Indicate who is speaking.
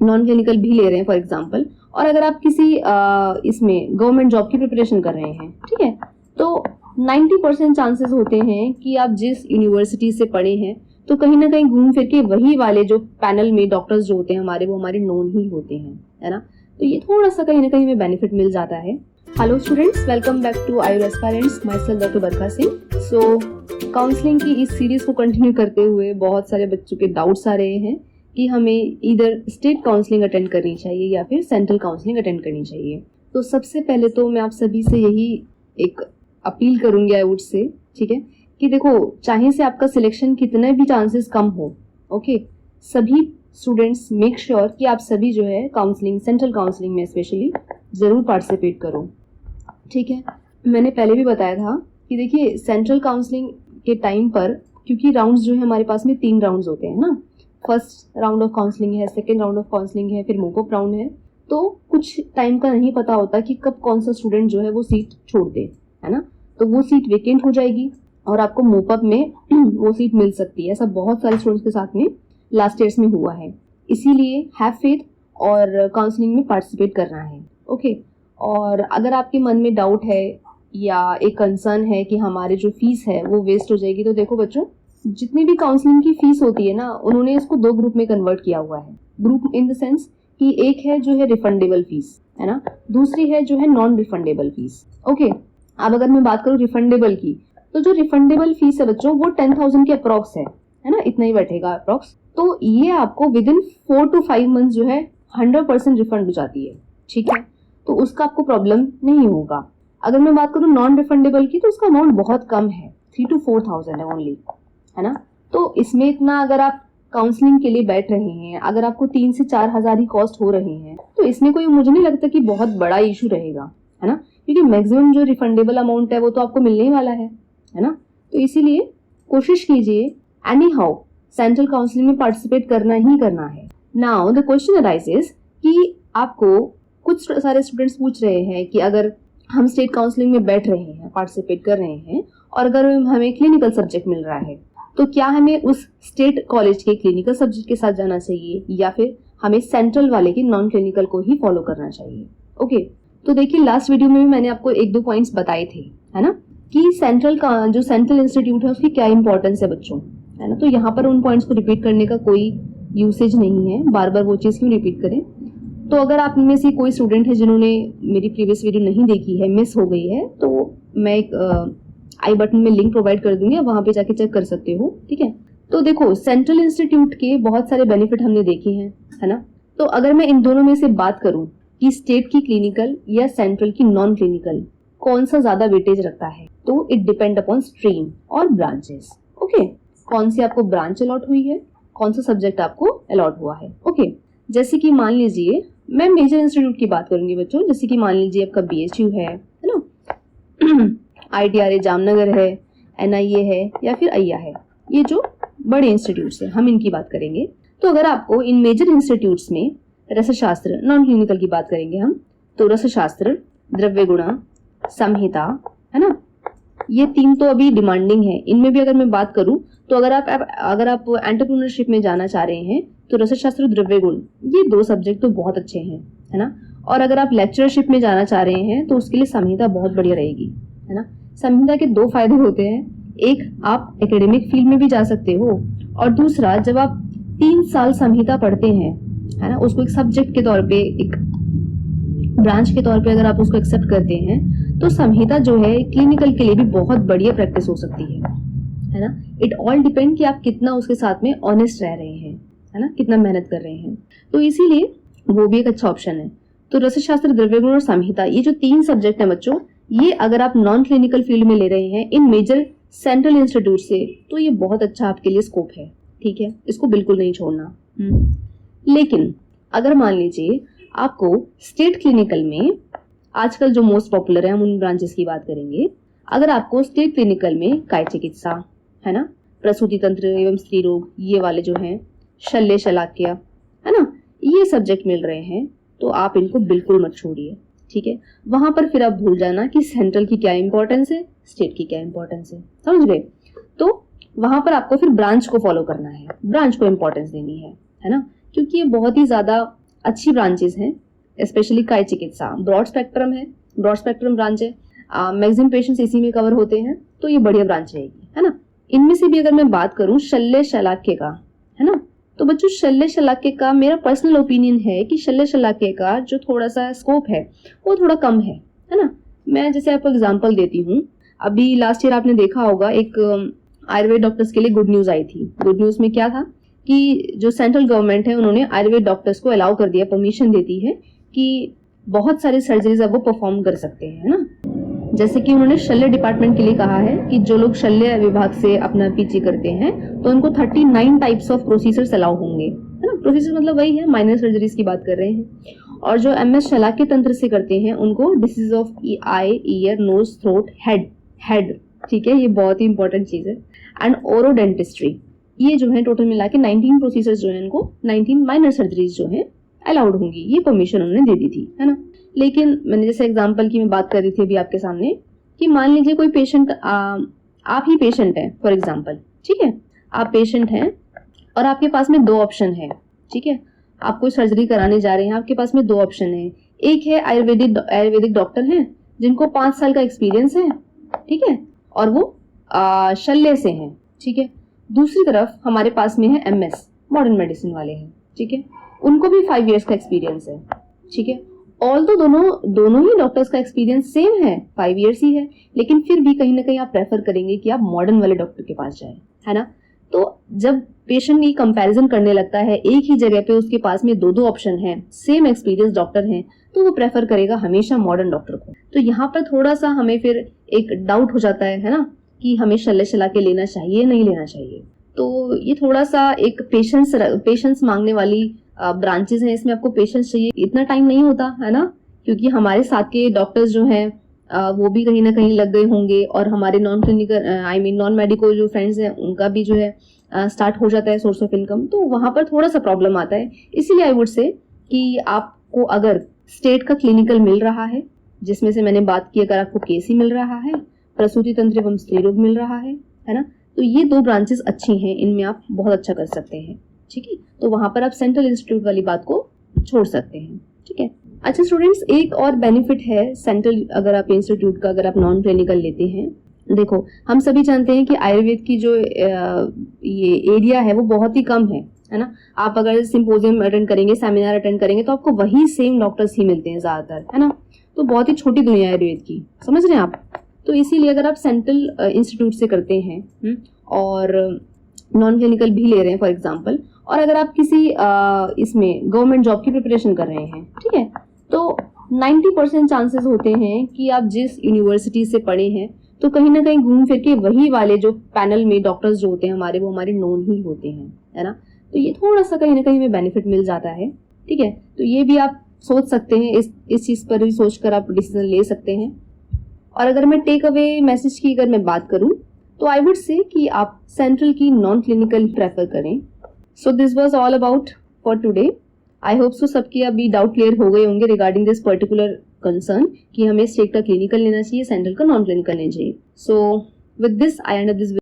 Speaker 1: Non clinical भी ले रहे हैं फॉर एग्जांपल, और अगर आप किसी इसमें गवर्नमेंट जॉब की प्रिपरेशन कर रहे हैं, ठीक है, तो 90% चांसेस होते हैं कि आप जिस यूनिवर्सिटी से पढ़े हैं तो कहीं ना कहीं घूम फिर के वही वाले जो पैनल में डॉक्टर्स जो होते हैं हमारे, वो हमारे नोन ही होते हैं, है ना। तो ये थोड़ा सा कहीं ना कहीं हमें बेनिफिट मिल जाता है। Hello students, welcome back to Ayur aspirants, myself doctor Barkha Singh. So counselling की इस सीरीज को कंटिन्यू करते हुए बहुत सारे बच्चों के डाउट्स आ रहे हैं कि हमें इधर स्टेट काउंसलिंग अटेंड करनी चाहिए या फिर सेंट्रल काउंसलिंग अटेंड करनी चाहिए। तो सबसे पहले तो मैं आप सभी से यही एक अपील करूंगी आई वुड से, ठीक है, कि देखो चाहे से आपका सिलेक्शन कितने भी चांसेस कम हो, ओके, सभी स्टूडेंट्स मेक श्योर कि आप सभी जो है काउंसलिंग, सेंट्रल काउंसलिंग में स्पेशली जरूर पार्टिसिपेट करो, ठीक है। मैंने पहले भी बताया था कि देखिए सेंट्रल काउंसलिंग के टाइम पर, क्योंकि राउंड्स जो है हमारे पास में 3 राउंड्स होते हैं ना, फर्स्ट राउंड ऑफ काउंसलिंग है, सेकेंड राउंड ऑफ काउंसलिंग है, फिर मोक अप राउंड है। तो कुछ टाइम का नहीं पता होता कि कब कौन सा स्टूडेंट जो है वो सीट छोड़ दे, है ना, तो वो सीट वेकेंट हो जाएगी और आपको मोकअप में वो सीट मिल सकती है। ऐसा बहुत सारे स्टूडेंट्स के साथ में लास्ट ईयर्स में हुआ है, इसीलिए हैव फेथ और काउंसलिंग में पार्टिसिपेट करना है, ओके। और अगर आपके मन में डाउट है या एक कंसर्न है कि हमारे जो फीस है वो वेस्ट हो जाएगी, तो देखो बच्चों, जितनी भी काउंसलिंग की फीस होती है ना, उन्होंने इसको 2 ग्रुप में कन्वर्ट किया हुआ है। ग्रुप इन द सेंस कि एक है जो है रिफंडेबल फीस, है ना, दूसरी है जो है नॉन रिफंडेबल फीस, ओके। अब अगर मैं बात करूँ रिफंडेबल की, तो जो रिफंडेबल फीस है बच्चों वो 10,000 के अप्रॉक्स है ना, इतना ही बैठेगा अप्रॉक्स। तो ये आपको विद इन 4 to 5 मंथ जो है 100% रिफंड हो जाती है, ठीक है, तो उसका आपको प्रॉब्लम नहीं होगा। अगर मैं बात करूँ नॉन रिफंडेबल की, तो उसका अमाउंट बहुत कम है, 3 to 4,000 है ओनली, है ना। तो इसमें इतना अगर आप काउंसलिंग के लिए बैठ रहे हैं, अगर आपको 3 से 4 हज़ार ही कॉस्ट हो रहे हैं, तो इसमें कोई मुझे नहीं लगता कि बहुत बड़ा इशू रहेगा, है ना, क्योंकि मैक्सिमम जो रिफंडेबल अमाउंट है वो तो आपको मिलने ही वाला है ना। तो इसीलिए कोशिश कीजिए एनी हाउ सेंट्रल काउंसलिंग में पार्टिसिपेट करना ही करना है। नाउ द क्वेश्चन अराइजेस कि आपको कुछ सारे स्टूडेंट्स पूछ रहे हैं कि अगर हम स्टेट काउंसलिंग में बैठ रहे हैं, पार्टिसिपेट कर रहे हैं, और अगर हमें क्लिनिकल सब्जेक्ट मिल रहा है, तो क्या हमें उस स्टेट कॉलेज के क्लिनिकल सब्जेक्ट के साथ जाना चाहिए या फिर हमें सेंट्रल वाले के नॉन क्लिनिकल को ही फॉलो करना चाहिए, ओके। तो देखिए लास्ट वीडियो में भी मैंने आपको 1-2 पॉइंट्स बताए थे, है ना, कि सेंट्रल का जो सेंट्रल इंस्टीट्यूट है उसकी क्या इंपॉर्टेंस है बच्चों, है ना। तो यहाँ पर उन पॉइंट्स को रिपीट करने का कोई यूसेज नहीं है, बार बार वो चीज़ क्यों रिपीट करें। तो अगर आप में से कोई स्टूडेंट है जिन्होंने मेरी प्रीवियस वीडियो नहीं देखी है, मिस हो गई है, तो मैं एक आई बटन में लिंक प्रोवाइड कर दूंगी, वहां पे जाके चेक कर सकते हो, ठीक है। तो देखो सेंट्रल इंस्टीट्यूट के बहुत सारे बेनिफिट हमने देखे हैं, है ना। तो अगर मैं इन दोनों में से बात करूं कि स्टेट की क्लिनिकल या सेंट्रल की नॉन क्लिनिकल कौन सा ज्यादा वेटेज रखता है, तो इट डिपेंड अपॉन स्ट्रीम और ब्रांचेस, ओके। कौन सी आपको ब्रांच अलॉट हुई है, कौन सा सब्जेक्ट आपको अलॉट हुआ है, ओके। जैसे कि मान लीजिए मैं मेजर इंस्टीट्यूट की बात करूंगी बच्चों, जैसे कि मान लीजिए आपका BHU है ना, ITRA जामनगर है, NIA है या फिर अय्या है, ये जो बड़े इंस्टीट्यूट्स हैं हम इनकी बात करेंगे। तो अगर आपको इन मेजर इंस्टीट्यूट्स में रसशास्त्र, नॉन क्लिनिकल की बात करेंगे हम, तो रसशास्त्र, द्रव्य गुणा, संहिता, है ना, ये 3 तो अभी डिमांडिंग है। इनमें भी अगर मैं बात करूं तो अगर आप एंटरप्रेन्योरशिप में जाना चाह रहे हैं तो रसशास्त्र, द्रव्य गुण, ये 2 सब्जेक्ट तो बहुत अच्छे हैं, है ना। और अगर आप लेक्चरशिप में जाना चाह रहे हैं तो उसके लिए संहिता बहुत बढ़िया रहेगी, है ना। संहिता के 2 फायदे होते हैं, एक आप एकेडमिक फील्ड में भी जा सकते हो, और दूसरा जब आप 3 साल संहिता पढ़ते हैं, है ना, उसको एक सब्जेक्ट के तौर पे, एक ब्रांच के तौर पे अगर आप उसको एक्सेप्ट करते हैं, तो संहिता जो है क्लिनिकल के लिए भी बहुत बढ़िया प्रैक्टिस हो सकती है ना। इट ऑल डिपेंड कि आप कितना उसके साथ में ऑनेस्ट रह रहे हैं, है ना, कितना मेहनत कर रहे हैं, तो इसीलिए वो भी एक अच्छा ऑप्शन है। तो रसशास्त्र, द्रव्य गुण और संहिता, ये जो 3 सब्जेक्ट है बच्चों, ये अगर आप नॉन क्लिनिकल फील्ड में ले रहे हैं इन मेजर सेंट्रल इंस्टीट्यूट से, तो ये बहुत अच्छा आपके लिए स्कोप है, ठीक है, इसको बिल्कुल नहीं छोड़ना। लेकिन अगर मान लीजिए आपको स्टेट क्लिनिकल में, आजकल जो मोस्ट पॉपुलर है, हम उन ब्रांचेस की बात करेंगे, अगर आपको स्टेट क्लिनिकल में काय चिकित्सा, है ना, प्रसूति तंत्र एवं स्त्री रोग, ये वाले जो हैं, शल्य शलाक्य, है ना, ये सब्जेक्ट मिल रहे हैं, तो आप इनको बिल्कुल मत छोड़िए, ठीक है। वहां पर फिर आप भूल जाना कि सेंट्रल की क्या इंपॉर्टेंस है, स्टेट की क्या इंपॉर्टेंस है, समझ गए। तो वहां पर आपको फिर ब्रांच को फॉलो करना है, ब्रांच को इंपॉर्टेंस देनी है ना, क्योंकि ये बहुत ही ज्यादा अच्छी ब्रांचेस हैं, स्पेशली काय चिकित्सा ब्रॉड स्पेक्ट्रम है, ब्रॉड स्पेक्ट्रम ब्रांच है, मैक्सिमम पेशेंट्स इसी में कवर होते हैं, तो ये बढ़िया ब्रांच रहेगी, है ना। इनमें से भी अगर मैं बात करूं शल्य शलाक्य का, है ना, तो बच्चों शल्य शलाक्य का मेरा पर्सनल ओपिनियन है कि शल्य शलाक्य का जो थोड़ा सा स्कोप है वो थोड़ा कम है ना। मैं जैसे आपको एग्जांपल देती हूँ, अभी लास्ट ईयर आपने देखा होगा एक आयुर्वेद डॉक्टर्स के लिए गुड न्यूज आई थी। गुड न्यूज में क्या था कि जो सेंट्रल गवर्नमेंट है उन्होंने आयुर्वेद डॉक्टर्स को अलाउ कर दिया, परमिशन देती है कि बहुत सारी सर्जरीज अब वो परफॉर्म कर सकते हैं, है ना। जैसे कि उन्होंने शल्य डिपार्टमेंट के लिए कहा है कि जो लोग शल्य विभाग से अपना पीजी करते हैं तो उनको 39 टाइप्स ऑफ प्रोसीजर्स अलाउ होंगे, है ना। प्रोसीजर मतलब वही है, माइनर सर्जरीज की बात कर रहे हैं। और जो एमएस शलाक्य तंत्र से करते हैं उनको disease of eye, ear, nose, throat, head, ठीक है, ये बहुत ही इंपॉर्टेंट चीज है, एंड ओरोडेंटिस्ट्री, ये जो है टोटल मिला के 19 प्रोसीजर्स जो है इनको 19 माइनर सर्जरीज जो है अलाउड होंगी, ये परमिशन उन्होंने दे दी थी, है ना। लेकिन मैंने जैसे एग्जांपल की मैं बात कर रही थी अभी आपके सामने कि मान लीजिए कोई पेशेंट, आप ही पेशेंट हैं फॉर एग्जांपल, ठीक है, आप पेशेंट हैं और आपके पास में 2 ऑप्शन है, ठीक है, आप कोई सर्जरी कराने जा रहे हैं, आपके पास में 2 ऑप्शन है। एक है आयुर्वेदिक डॉक्टर हैं जिनको 5 साल का एक्सपीरियंस है, ठीक है, और वो शल्य से हैं, ठीक है। दूसरी तरफ हमारे पास में है एमएस मॉडर्न मेडिसिन वाले हैं, ठीक है, उनको भी 5 इयर्स का एक्सपीरियंस है, ठीक है। ऑल तो दोनों ही डॉक्टर्स का एक्सपीरियंस सेम है, 5 इयर्स ही है, लेकिन फिर भी कहीं ना कहीं आप प्रेफर करेंगे कि आप मॉडर्न वाले डॉक्टर के पास जाएं, है ना। तो जब पेशेंट ये कंपैरिजन करने लगता है, एक ही जगह पे उसके पास में 2 ऑप्शन हैं, सेम एक्सपीरियंस डॉक्टर हैं, तो वो प्रेफर करेगा हमेशा मॉडर्न डॉक्टर को। तो यहाँ पर थोड़ा सा हमें फिर एक डाउट हो जाता है ना, कि हमें शल्य शलाक्य लेना चाहिए नहीं लेना चाहिए। तो ये थोड़ा सा एक पेशेंस मांगने वाली ब्रांचेस हैं, इसमें आपको पेशेंस चाहिए, इतना टाइम नहीं होता, है ना, क्योंकि हमारे साथ के डॉक्टर्स जो हैं वो भी कहीं ना कहीं लग गए होंगे, और हमारे नॉन क्लिनिकल नॉन मेडिकल जो फ्रेंड्स हैं उनका भी जो है स्टार्ट हो जाता है सोर्स ऑफ इनकम, तो वहां पर थोड़ा सा प्रॉब्लम आता है। इसीलिए आई वुड से कि आपको अगर स्टेट का क्लिनिकल मिल रहा है, जिसमें से मैंने बात की, अगर आपको केसी मिल रहा है, प्रसूति तंत्र एवं स्त्री रोग मिल रहा है ना, तो ये 2 ब्रांचेस अच्छी हैं, इनमें आप बहुत अच्छा कर सकते हैं, ठीक है। तो वहां पर आप सेंट्रल इंस्टीट्यूट वाली बात को छोड़ सकते हैं, ठीक है। अच्छा स्टूडेंट्स, एक और बेनिफिट है सेंट्रल अगर आप इंस्टीट्यूट का, अगर आप नॉन क्लिनिकल लेते हैं। देखो, हम सभी जानते हैं कि आयुर्वेद की जो ये एरिया है वो बहुत ही कम है ना। आप अगर सिंपोजियम अटेंड करेंगे, सेमिनार अटेंड करेंगे, तो आपको वही सेम डॉक्टर्स ही मिलते हैं ज्यादातर, है ना। तो बहुत ही छोटी दुनिया है आयुर्वेद की, समझ रहे हैं आप। तो इसीलिए अगर आप सेंट्रल इंस्टीट्यूट से करते हैं और नॉन क्लिनिकल भी ले रहे हैं फॉर एग्जांपल, और अगर आप किसी इसमें गवर्नमेंट जॉब की प्रिपरेशन कर रहे हैं, ठीक है, तो 90% चांसेस होते हैं कि आप जिस यूनिवर्सिटी से पढ़े हैं तो कहीं ना कहीं घूम फिर के वही वाले जो पैनल में डॉक्टर्स जो होते हैं हमारे, वो हमारे नोन ही होते हैं, है ना। तो ये थोड़ा सा कहीं ना कहीं हमें बेनिफिट मिल जाता है, ठीक है। तो ये भी आप सोच सकते हैं, इस चीज पर भी सोचकर आप डिसीजन ले सकते हैं। और अगर मैं टेक अवे मैसेज की अगर मैं बात करूं, तो आई वुड से कि आप सेंट्रल की नॉन क्लिनिकल प्रेफर करें। So this was all about for today. I hope so सबके अभी डाउट क्लियर हो गए होंगे रिगार्डिंग दिस पर्टिकुलर कंसर्न कि हमें स्टेट का क्लिनिकल लेना चाहिए, सेंट्रल का नॉन क्लिनिकल लेना चाहिए। So with this I and up this